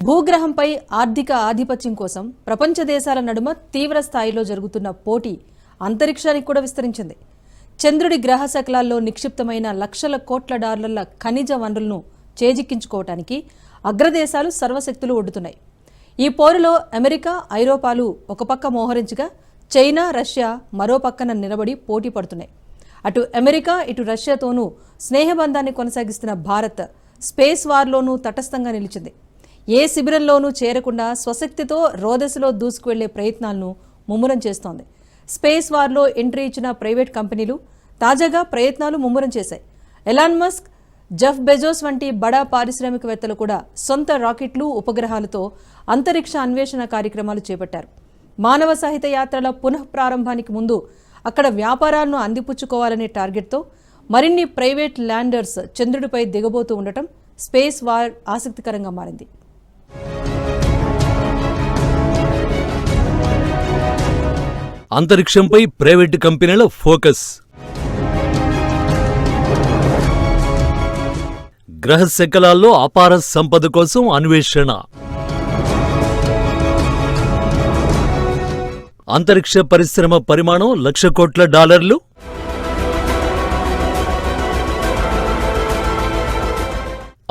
భూగ్రహంపై ఆర్థిక ఆధిపత్యం కోసం ప్రపంచ దేశాల నడుమ తీవ్ర స్థాయిలో జరుగుతున్న పోటీ అంతరిక్షానికి కూడా విస్తరించింది. చంద్రుడి గ్రహ శకలాల్లో నిక్షిప్తమైన లక్షల కోట్ల డాలర్ల ఖనిజ వనరులను చేజిక్కించుకోవటానికి అగ్రదేశాలు సర్వశక్తులు ఒడ్డుతున్నాయి. ఈ పోరులో అమెరికా, ఐరోపాలు ఒక పక్క మోహరించగా చైనా, రష్యా మరో పక్కన నిలబడి పోటీ పడుతున్నాయి. అటు అమెరికా, ఇటు రష్యాతోనూ స్నేహబంధాన్ని కొనసాగిస్తున్న భారత్ స్పేస్ వార్లోనూ తటస్థంగా నిలిచింది. ఏ శిబిరంలోనూ చేరకుండా స్వశక్తితో రోదశలో దూసుకువెళ్లే ప్రయత్నాలను ముమ్మరం చేస్తోంది. స్పేస్ వార్లో ఎంట్రీ ఇచ్చిన ప్రైవేట్ కంపెనీలు తాజాగా ప్రయత్నాలు ముమ్మరం చేశాయి. ఎలాన్ మస్క్, జెఫ్ బెజోస్ వంటి బడా పారిశ్రామికవేత్తలు కూడా సొంత రాకెట్లు, ఉపగ్రహాలతో అంతరిక్ష అన్వేషణ కార్యక్రమాలు చేపట్టారు. మానవ సహిత యాత్రల పునఃప్రారంభానికి ముందు అక్కడ వ్యాపారాలను అందిపుచ్చుకోవాలనే టార్గెట్తో మరిన్ని ప్రైవేట్ ల్యాండర్స్ చంద్రుడిపై దిగబోతూ ఉండటం స్పేస్ వార్ ఆసక్తికరంగా మారింది. అంతరిక్షంపై ప్రైవేటు కంపెనీల ఫోకస్. గ్రహ శకలాల్లో అపార సంపద కోసం అన్వేషణ. అంతరిక్ష పరిశ్రమ పరిమాణం $1,00,000 కోట్ల.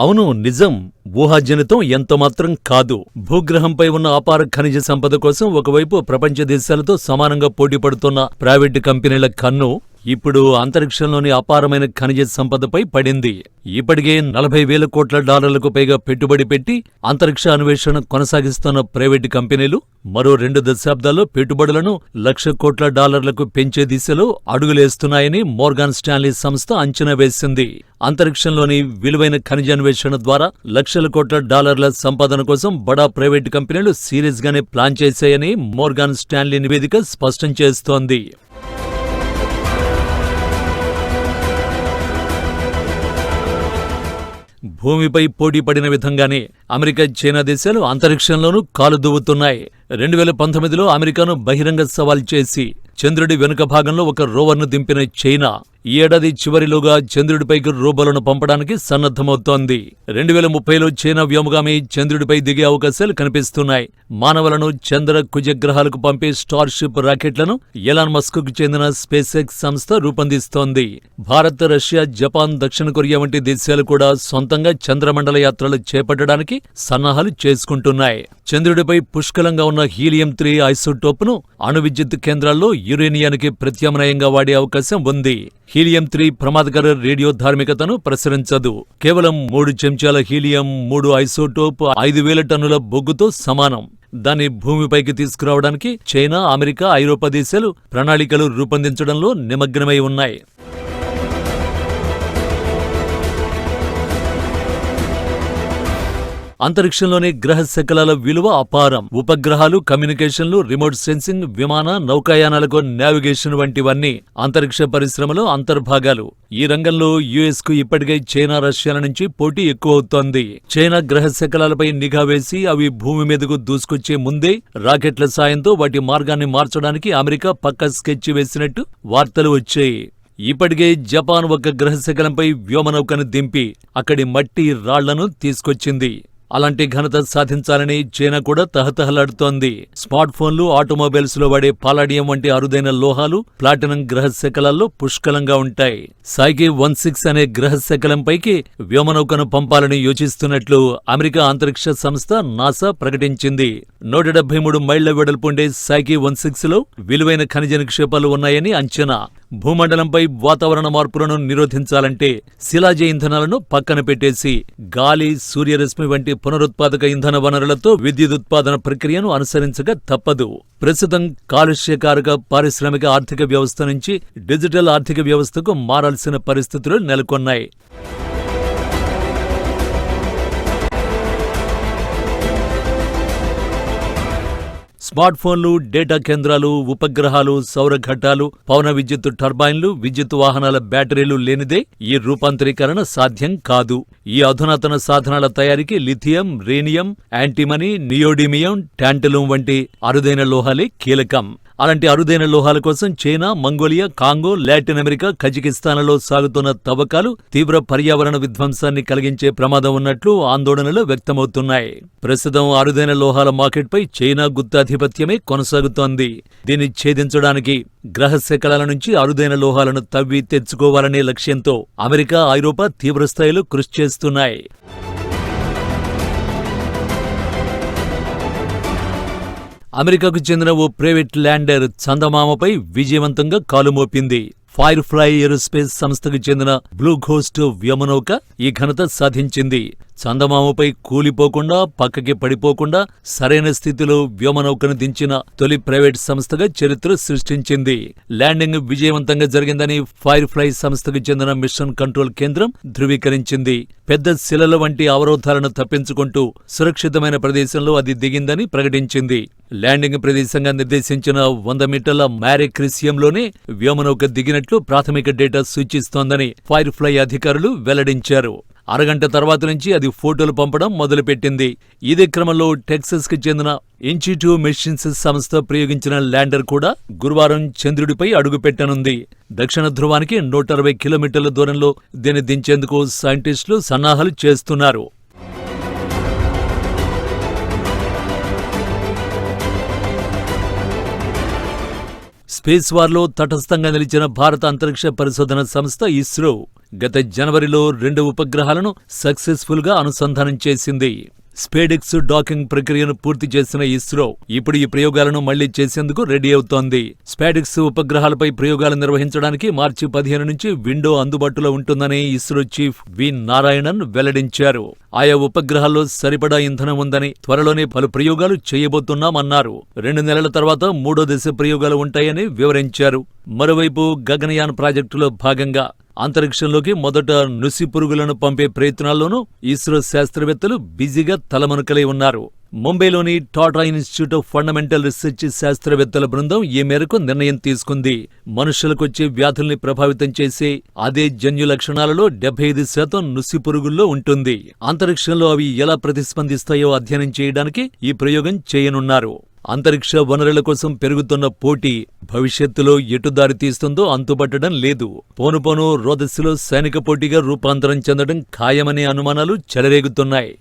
అవును, నిజం. ఊహాజనితం ఎంతమాత్రం కాదు. భూగ్రహంపై ఉన్న అపార ఖనిజ సంపద కోసం ఒకవైపు ప్రపంచ దేశాలతో సమానంగా పోటీ పడుతున్న ప్రైవేటు కంపెనీల కన్ను ఇప్పుడు అంతరిక్షంలోని అపారమైన ఖనిజ సంపదపై పడింది. ఇప్పటికే $40,000 కోట్ల పైగా పెట్టుబడి పెట్టి అంతరిక్ష అన్వేషణ కొనసాగిస్తున్న ప్రైవేటు కంపెనీలు మరో 2 దశాబ్దాల్లో పెట్టుబడులను $1,00,000 కోట్ల పెంచే దిశలో అడుగులేస్తున్నాయని మోర్గాన్ స్టాన్లీ సంస్థ అంచనా వేసింది. అంతరిక్షంలోని విలువైన ఖనిజాన్వేషణ ద్వారా $1,00,000 కోట్ల సంపాదన కోసం బడా ప్రైవేటు కంపెనీలు సీరియస్ గానే ప్లాన్ చేశాయని మోర్గాన్ స్టాన్లీ నివేదిక స్పష్టం చేస్తోంది. భూమిపై పోటీ పడిన విధంగానే అమెరికా, చైనా దేశాలు అంతరిక్షంలోనూ కాలు దువ్వుతున్నాయి. 2019లో అమెరికాను బహిరంగ సవాల్ చేసి చంద్రుడి వెనుక భాగంలో ఒక రోవర్ను దింపిన చైనా ఈ ఏడాది చివరిలోగా చంద్రుడిపైకి రోబోలను పంపడానికి సన్నద్ధమవుతోంది. 2030లో చైనా వ్యోమగామి చంద్రుడిపై దిగే అవకాశాలు కనిపిస్తున్నాయి. మానవులను చంద్ర, కుజగ్రహాలకు పంపే స్టార్షిప్ రాకెట్లను ఎలాన్ మస్క్కు చెందిన స్పేస్ ఎక్స్ సంస్థ రూపొందిస్తోంది. భారత్, రష్యా, జపాన్, దక్షిణ కొరియా వంటి దేశాలు కూడా సొంతంగా చంద్రమండల యాత్రలు చేపట్టడానికి సన్నాహాలు చేసుకుంటున్నాయి. చంద్రుడిపై పుష్కలంగా ఉన్న హీలియం-3 ఐసోటోప్ను అణు విద్యుత్ కేంద్రాల్లో యురేనియానికి ప్రత్యామ్నాయంగా వాడే అవకాశం ఉంది. హీలియం-3 ప్రమాదకర రేడియో ధార్మికతను ప్రసరించదు. కేవలం 3 చెంచాల హీలియం, 3 ఐసోటోప్ 5,000 టన్నుల బొగ్గుతో సమానం. దాన్ని భూమిపైకి తీసుకురావడానికి చైనా, అమెరికా, ఐరోపా దేశాలు ప్రణాళికలు రూపొందించడంలో నిమగ్నమై ఉన్నాయి. అంతరిక్షంలోని గ్రహ శకలాల విలువ అపారం. ఉపగ్రహాలు, కమ్యూనికేషన్లు, రిమోట్ సెన్సింగ్, విమాన, నౌకాయానాలకు నావిగేషన్ వంటివన్నీ అంతరిక్ష పరిశ్రమలో అంతర్భాగాలు. ఈ రంగంలో యుఎస్ కు ఇప్పటికే చైనా, రష్యాల నుంచి పోటీ ఎక్కువవుతోంది. చైనా గ్రహ శకలాలపై నిఘా వేసి అవి భూమి మీదకు దూసుకొచ్చే ముందే రాకెట్ల సాయంతో వాటి మార్గాన్ని మార్చడానికి అమెరికా పక్కా స్కెచ్ వేసినట్టు వార్తలు వచ్చాయి. ఇప్పటికే జపాన్ ఒక గ్రహ శకలంపై వ్యోమనౌకను దింపి అక్కడి మట్టి, రాళ్లను తీసుకొచ్చింది. అలాంటి ఘనత సాధించాలని చైనా కూడా తహతహలాడుతోంది. స్మార్ట్ ఫోన్లు, ఆటోమొబైల్స్ లో వాడే పాలాడియం వంటి అరుదైన లోహాలు, ప్లాటినం గ్రహ శకలాల్లో పుష్కలంగా ఉంటాయి. సాయికి 16 అనే గ్రహ శకలంపైకి వ్యోమనౌకను పంపాలని యోచిస్తున్నట్లు అమెరికా అంతరిక్ష సంస్థ నాసా ప్రకటించింది. 173 మైళ్ల వెడల్పుండే సాయికి 16లో విలువైన ఖనిజ నిక్షేపాలు ఉన్నాయని అంచనా. భూమండలంపై వాతావరణ మార్పులను నిరోధించాలంటే శిలాజ ఇంధనాలను పక్కన పెట్టేసి గాలి, సూర్యరశ్మి వంటి పునరుత్పాదక ఇంధన వనరులతో విద్యుదుత్పాదన ప్రక్రియను అనుసరించక తప్పదు. ప్రస్తుతం కాలుష్యకారక పారిశ్రామిక ఆర్థిక వ్యవస్థ నుంచి డిజిటల్ ఆర్థిక వ్యవస్థకు మారాల్సిన పరిస్థితులు నెలకొన్నాయి. స్మార్ట్ ఫోన్లు, డేటా కేంద్రాలు, ఉపగ్రహాలు, సౌర ఘట్టాలు, పవన విద్యుత్ టర్బైన్లు, విద్యుత్ వాహనాల బ్యాటరీలు లేనిదే ఈ రూపాంతరీకరణ సాధ్యం కాదు. ఈ అధునాతన సాధనాల తయారీకి lithium, rhenium, antimony, neodymium, tantalum వంటి అరుదైన లోహాలే కీలకం. అలాంటి అరుదైన లోహాల కోసం China, Mongolia, Congo, Latin America, కజకిస్తాన్లలో సాగుతున్న తవ్వకాలు తీవ్ర పర్యావరణ విధ్వంసాన్ని కలిగించే ప్రమాదం ఉన్నట్లు ఆందోళనలు వ్యక్తమవుతున్నాయి. ప్రస్తుతం అరుదైన లోహాల మార్కెట్పై చైనా గుత్తాధిపత్యమే కొనసాగుతోంది. దీన్ని ఛేదించడానికి గ్రహ శకలాల నుంచి అరుదైన లోహాలను తవ్వి తెచ్చుకోవాలనే లక్ష్యంతో అమెరికా, ఐరోపా తీవ్రస్థాయిలో కృషి చేస్తున్నాయి. అమెరికాకు చెందిన ఓ ప్రైవేట్ ల్యాండర్ చందమామపై విజయవంతంగా కాలుమోపింది. ఫైర్ఫ్లై ఏరోస్పేస్ సంస్థకు చెందిన బ్లూ ఘోస్ట్ వ్యోమనౌక ఈ ఘనత సాధించింది. చందమామపై కూలిపోకుండా, పక్కకి పడిపోకుండా సరైన స్థితిలో వ్యోమనౌకను దించిన తొలి ప్రైవేట్ సంస్థగా చరిత్ర సృష్టించింది. ల్యాండింగ్ విజయవంతంగా జరిగిందని ఫైర్ఫ్లై సంస్థకు చెందిన మిషన్ కంట్రోల్ కేంద్రం ధృవీకరించింది. పెద్ద శిలల వంటి అవరోధాలను తప్పించుకుంటూ సురక్షితమైన ప్రదేశంలో అది దిగిందని ప్రకటించింది. ల్యాండింగ్ ప్రదేశంగా నిర్దేశించిన 100 మీటర్ల మ్యారిక్రిసియంలోనే వ్యోమనౌక దిగినట్లు ప్రాథమిక డేటా సూచిస్తోందని ఫైర్ఫ్లై అధికారులు వెల్లడించారు. అరగంట తర్వాత నుంచి అది ఫోటోలు పంపడం మొదలుపెట్టింది. ఇదే క్రమంలో టెక్సస్కి చెందిన ఇన్స్టిట్యూట్ మెషిన్స్ సంస్థ ప్రయోగించిన ల్యాండర్ కూడా గురువారం చంద్రుడిపై అడుగుపెట్టనుంది. దక్షిణ ధ్రువానికి 160 కిలోమీటర్ల దూరంలో దీన్ని దించేందుకు సైంటిస్టులు సన్నాహాలు చేస్తున్నారు. స్పేస్ వార్లో తటస్థంగా నిలిచిన భారత అంతరిక్ష పరిశోధన సంస్థ ఇస్రో గత జనవరిలో 2 ఉపగ్రహాలను సక్సెస్ఫుల్ గా అనుసంధానం చేసింది. స్పేడెక్స్ డాకింగ్ ప్రక్రియను పూర్తి చేసిన ఇస్రో ఇప్పుడు ఈ ప్రయోగాలను మళ్లీ చేసేందుకు రెడీ అవుతోంది. స్పేడెక్స్ ఉపగ్రహాలపై ప్రయోగాలు నిర్వహించడానికి మార్చి 15 నుంచి విండో అందుబాటులో ఉంటుందని ఇస్రో చీఫ్ వి నారాయణన్ వెల్లడించారు. ఆయా ఉపగ్రహాల్లో సరిపడా ఇంధనం ఉందని, త్వరలోనే పలు ప్రయోగాలు చేయబోతున్నామన్నారు. 2 నెలల తర్వాత 3వ దశ ప్రయోగాలు ఉంటాయని వివరించారు. మరోవైపు గగనయాన్ ప్రాజెక్టులో భాగంగా అంతరిక్షంలోకి మొదట నుసి పురుగులను పంపే ప్రయత్నాల్లోనూ ఇస్రో శాస్త్రవేత్తలు బిజీగా తలమునకలై ఉన్నారు. ముంబైలోని Tata institute of fundamental research శాస్త్రవేత్తల బృందం ఈ మేరకు నిర్ణయం తీసుకుంది. మనుషులకొచ్చే వ్యాధుల్ని ప్రభావితం చేసే అదే జన్యు లక్షణాలలో 75% నుసి పురుగుల్లో ఉంటుంది. అంతరిక్షంలో అవి ఎలా ప్రతిస్పందిస్తాయో అధ్యయనం చేయడానికి ఈ ప్రయోగం చేయనున్నారు. అంతరిక్ష వనరుల కోసం పెరుగుతున్న పోటీ భవిష్యత్తులో ఎటు దారి తీస్తుందో అంతుపట్టడం లేదు. పోనుపోను రోదస్సులో సైనిక పోటీగా రూపాంతరం చెందడం ఖాయమనే అనుమానాలు చెలరేగుతున్నాయి.